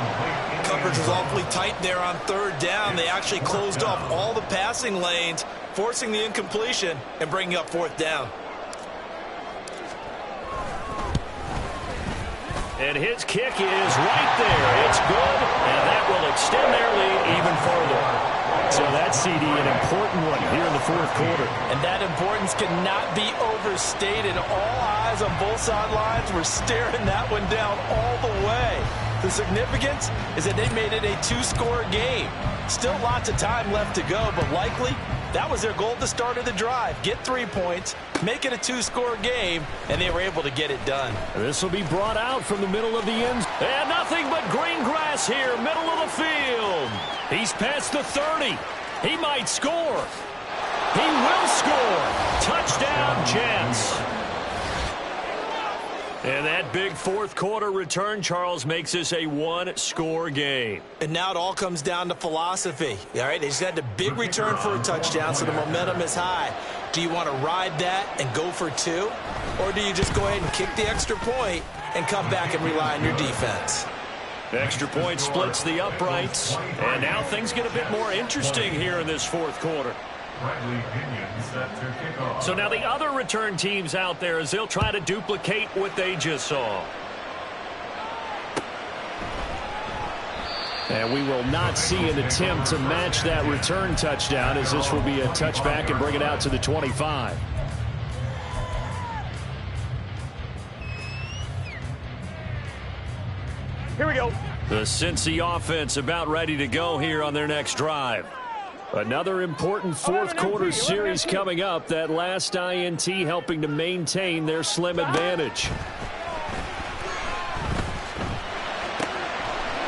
Coverage was awfully tight there on 3rd down. They actually closed off all the passing lanes, forcing the incompletion and bringing up 4th down. And his kick is right there. It's good, and that will extend their lead even further. So that CD, an important one here in the fourth quarter. And that importance cannot be overstated. All eyes on both sidelines were staring that one down all the way. The significance is that they made it a 2-score game. Still lots of time left to go, but likely that was their goal at the start of the drive. Get 3 points, make it a 2-score game, and they were able to get it done. This will be brought out from the middle of the end. And nothing but green grass here, middle of the field. He's past the 30. He might score. He will score. Touchdown, Jets. And that big fourth quarter return, Charles, makes this a one-score game. And now it all comes down to philosophy. All right, they just had a big return for a touchdown, so the momentum is high. Do you want to ride that and go for two? Or do you just go ahead and kick the extra point and come back and rely on your defense? The extra point splits the uprights. And now things get a bit more interesting here in this fourth quarter. So now the other return teams out there as they'll try to duplicate what they just saw. And we will not see an attempt to match that return touchdown, as this will be a touchback and bring it out to the 25. Here we go. The Cincy offense about ready to go here on their next drive. Another important fourth quarter series coming up. That last INT helping to maintain their slim advantage.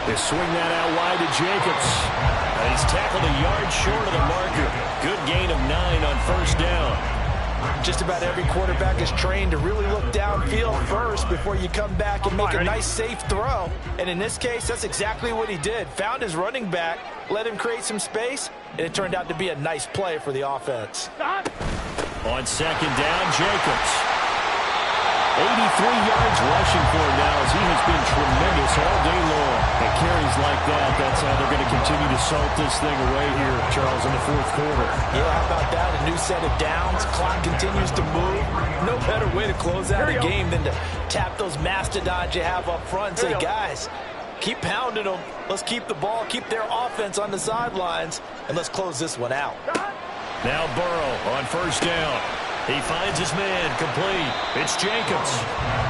They swing that out wide to Jacobs. And he's tackled a yard short of the marker. Good gain of 9 on first down. Just about every quarterback is trained to really look downfield first before you come back and make a nice, safe throw. And in this case, that's exactly what he did. Found his running back, let him create some space, and it turned out to be a nice play for the offense. On second down, Jacobs. 83 yards rushing for him now, as he has been tremendous all day long. And carries like that, that's how they're going to continue to salt this thing away here, Charles, in the fourth quarter. Yeah, how about that? A new set of downs. Clock continues to move. No better way to close out a game than to tap those mastodons you have up front and say, guys, keep pounding them. Let's keep the ball, keep their offense on the sidelines, and let's close this one out. Now Burrow on first down. He finds his man complete. It's Jacobs.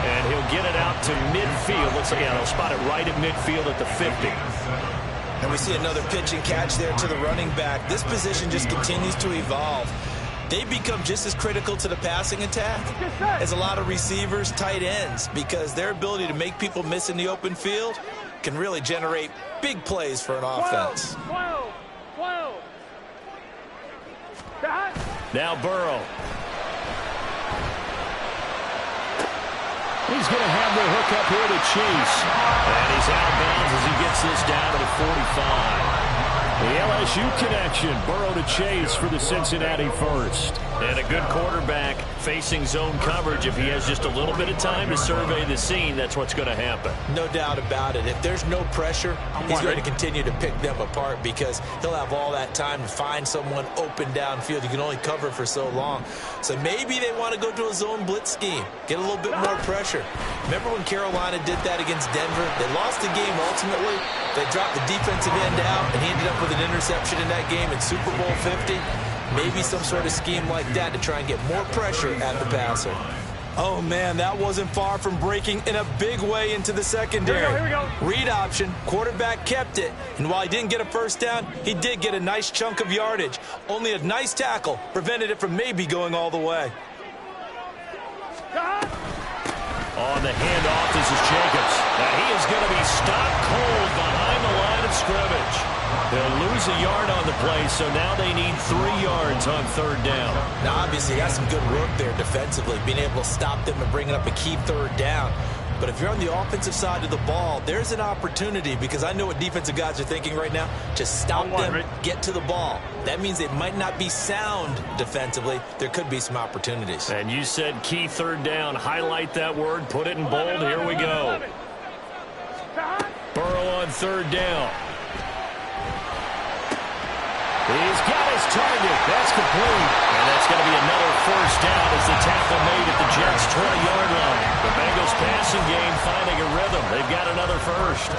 And he'll get it out to midfield. Looks like they'll spot it right at midfield at the 50. And we see another pitch and catch there to the running back. This position just continues to evolve. They become just as critical to the passing attack as a lot of receivers, tight ends, because their ability to make people miss in the open field can really generate big plays for an offense. 12. Now Burrow. He's going to have the hook up here to Chase. And he's out of bounds as he gets this down to the 45. The LSU connection. Burrow to Chase for the Cincinnati first. And a good quarterback facing zone coverage. If he has just a little bit of time to survey the scene, that's what's going to happen. No doubt about it. If there's no pressure, he's going to continue to pick them apart because he'll have all that time to find someone open downfield. You can only cover for so long. So maybe they want to go to a zone blitz scheme, get a little bit more pressure. Remember when Carolina did that against Denver? They lost the game ultimately. They dropped the defensive end out, and he ended up with an interception in that game in Super Bowl 50. Maybe some sort of scheme like that to try and get more pressure at the passer. Oh, man, that wasn't far from breaking in a big way into the secondary. Here we go. Read option, quarterback kept it. And while he didn't get a first down, he did get a nice chunk of yardage. Only a nice tackle prevented it from maybe going all the way. On the handoff, this is Jacobs. And he is going to be stopped cold behind the line of scrimmage. They'll lose a yard on the play, so now they need 3 yards on third down. Now, obviously, that's some good work there defensively, being able to stop them and bringing up a key third down. But if you're on the offensive side of the ball, there's an opportunity, because I know what defensive guys are thinking right now. Just stop them, get to the ball. That means they might not be sound defensively. There could be some opportunities. And you said key third down. Highlight that word. Put it in bold. Here we go. Burrow on third down. He's got his target. That's complete. And that's going to be another first down as the tackle made at the Jets' 20-yard line. The Bengals passing game finding a rhythm. They've got another first.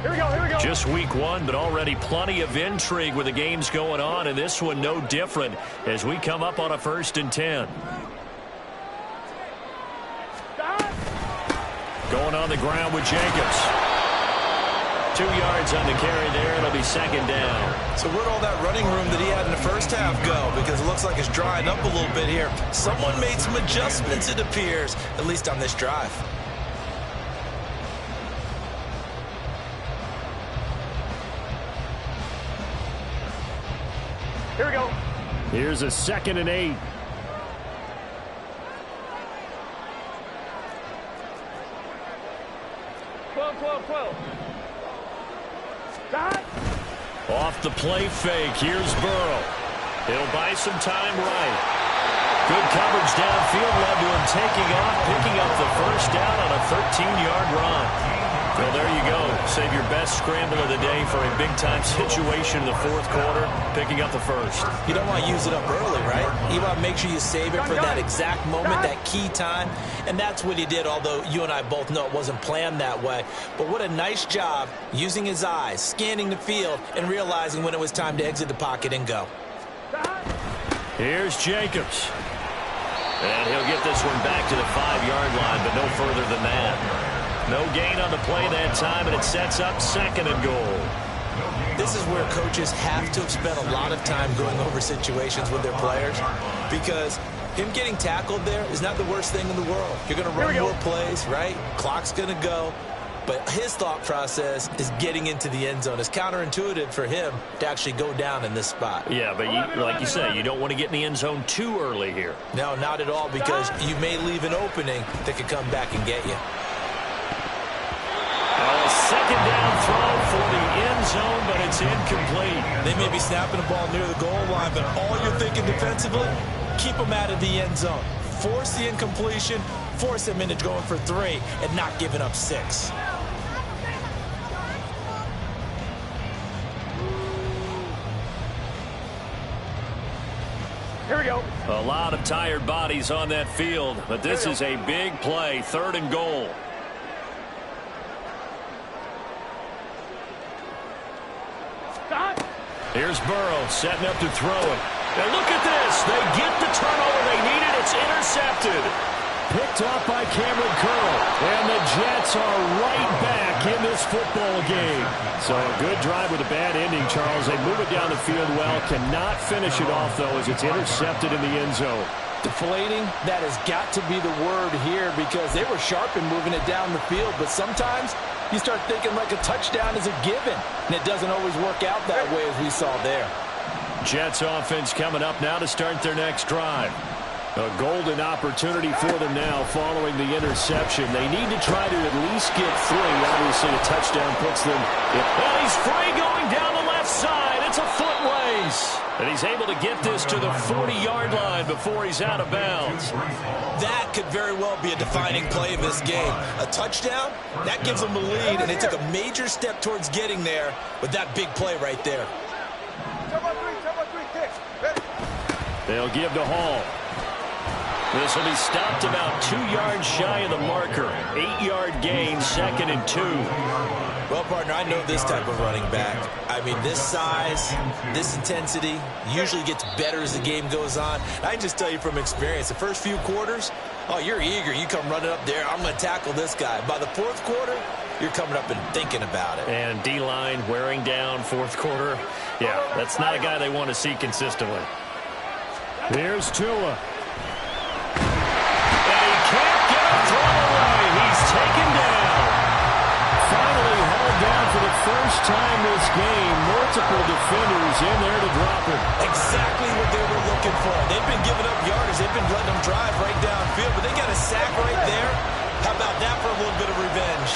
Here we go. Just week 1, but already plenty of intrigue with the games going on, and this one no different as we come up on a 1st and 10. Going on the ground with Jacobs. 2 yards on the carry there. It'll be second down. So where'd all that running room that he had in the first half go? Because it looks like it's drying up a little bit here. Someone made some adjustments, it appears, at least on this drive. Here we go. Here's a 2nd and 8. Stop. Off the play fake. Here's Burrow. He'll buy some time right. Good coverage downfield led to him taking off, picking up the first down on a 13-yard run. Well, there you go. Save your best scramble of the day for a big-time situation in the 4th quarter, picking up the first. You don't want to use it up early, right? You want to make sure you save it for that exact moment, that key time. And that's what he did, although you and I both know it wasn't planned that way. But what a nice job using his eyes, scanning the field, and realizing when it was time to exit the pocket and go. Here's Jacobs. And he'll get this one back to the 5-yard line, but no further than that. No gain on the play that time, and it sets up 2nd and goal. This is where coaches have to have spent a lot of time going over situations with their players, because him getting tackled there is not the worst thing in the world. You're going to run more plays, right? Clock's going to go. But his thought process is getting into the end zone. It's counterintuitive for him to actually go down in this spot. Yeah, but like you say, you don't want to get in the end zone too early here. No, not at all, because you may leave an opening that could come back and get you. A 2nd down throw for the end zone, but it's incomplete. They may be snapping the ball near the goal line, but all you're thinking defensively, keep them out of the end zone. Force the incompletion, force them into going for 3, and not giving up 6. Here we go. A lot of tired bodies on that field, but this is a big play, 3rd and goal. Stop. Here's Burrow setting up to throw it. And look at this. They get the turnover they needed. It's intercepted. Picked off by Cameron Curl. And the Jets are right back in this football game. So a good drive with a bad ending, Charles. They move it down the field well. Cannot finish it off, though, as it's intercepted in the end zone. Deflating, that has got to be the word here, because they were sharp in moving it down the field. But sometimes you start thinking like a touchdown is a given, and it doesn't always work out that way as we saw there. Jets offense coming up now to start their next drive. A golden opportunity for them now following the interception. They need to try to at least get 3. Obviously, a touchdown puts them. Well, he's free going down the left side. It's a foot race. And he's able to get this to the 40-yard line before he's out of bounds. That could very well be a defining play in this game. A touchdown, that gives them the lead, and they took a major step towards getting there with that big play right there. They'll give to Hall. This will be stopped about 2 yards shy of the marker. 8-yard gain, 2nd and 2. Well, partner, I know this type of running back. I mean, this size, this intensity usually gets better as the game goes on. I can just tell you from experience, the first few quarters, oh, you're eager. You come running up there, I'm going to tackle this guy. By the 4th quarter, you're coming up and thinking about it. And D-line wearing down 4th quarter. Yeah, that's not a guy they want to see consistently. Here's Tua. He's taken down. Finally hauled down for the first time this game. Multiple defenders in there to drop him. Exactly what they were looking for. They've been giving up yardage. They've been letting them drive right downfield, but they got a sack right there. How about that for a little bit of revenge?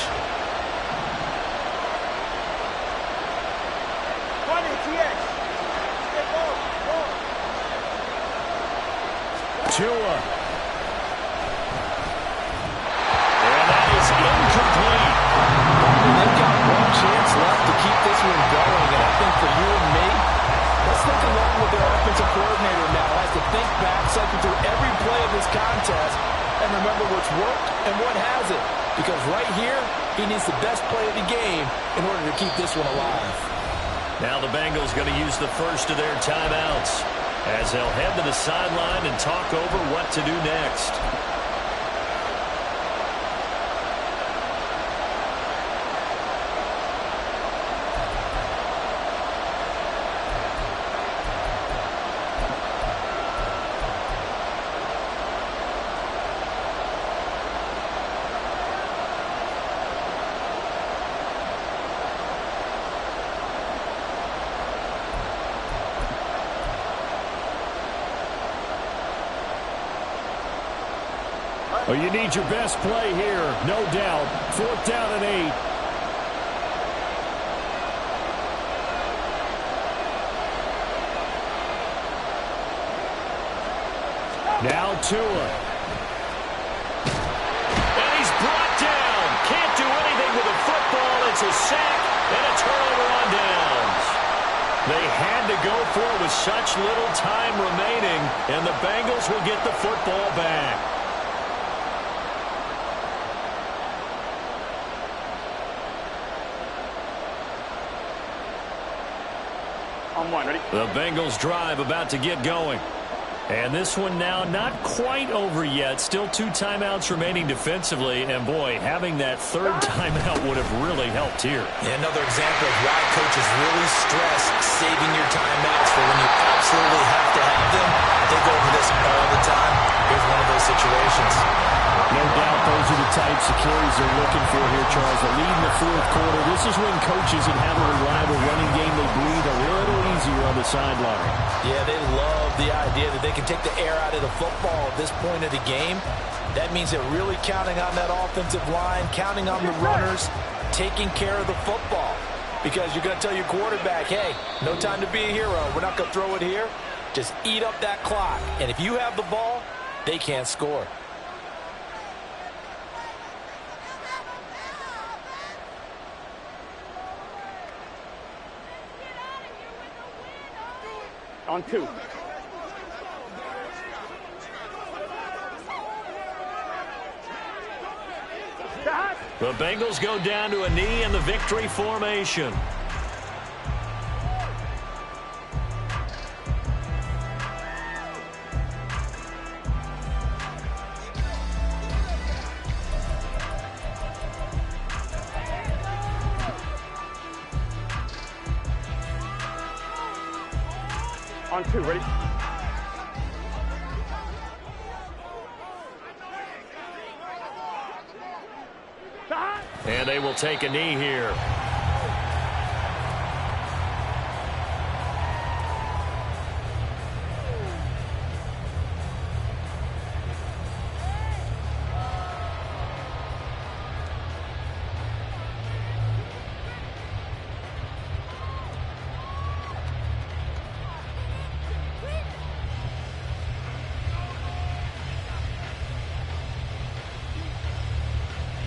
Tua. They've got one chance left to keep this one going, and I think for you and me, let's think along with their offensive coordinator now as to think back, cycle through every play of this contest, and remember what's worked and what hasn't. Because right here, he needs the best play of the game in order to keep this one alive. Now the Bengals going to use the first of their timeouts as they'll head to the sideline and talk over what to do next. Well, you need your best play here, no doubt. 4th down and 8. Now Tua. And he's brought down. Can't do anything with the football. It's a sack and a turnover on downs. They had to go for it with such little time remaining, and the Bengals will get the football back. On one, ready? The Bengals drive about to get going. And this one now not quite over yet. Still 2 timeouts remaining defensively. And, boy, having that 3rd timeout would have really helped here. Yeah, another example of why coaches really stress saving your timeouts for when you absolutely have to have them. They go over this all the time. Here's one of those situations. No doubt those are the types of carries they're looking for here, Charles. The lead in the 4th quarter. This is when coaches that have a reliable running game, they breathe a little easier on the sideline. Yeah, they love the idea that they can take the air out of the football at this point of the game. That means they're really counting on that offensive line, counting on the runners, taking care of the football. Because you're going to tell your quarterback, hey, no time to be a hero. We're not going to throw it here. Just eat up that clock. And if you have the ball, they can't score. On 2. Stop. The Bengals go down to a knee in the victory formation. On 2, ready? Stop. And they will take a knee here.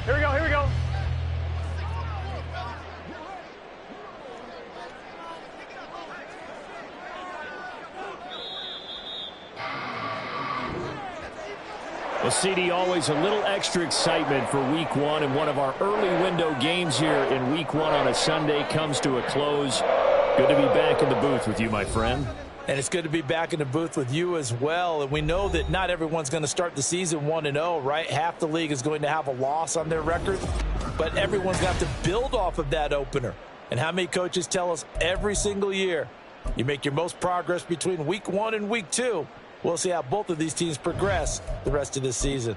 Here we go, here we go. Well, CD, always a little extra excitement for Week 1, and one of our early window games here in Week 1 on a Sunday comes to a close. Good to be back in the booth with you, my friend. And it's good to be back in the booth with you as well. And we know that not everyone's going to start the season 1-0, right? Half the league is going to have a loss on their record. But everyone's got to build off of that opener. And how many coaches tell us every single year, you make your most progress between Week 1 and Week 2. We'll see how both of these teams progress the rest of this season.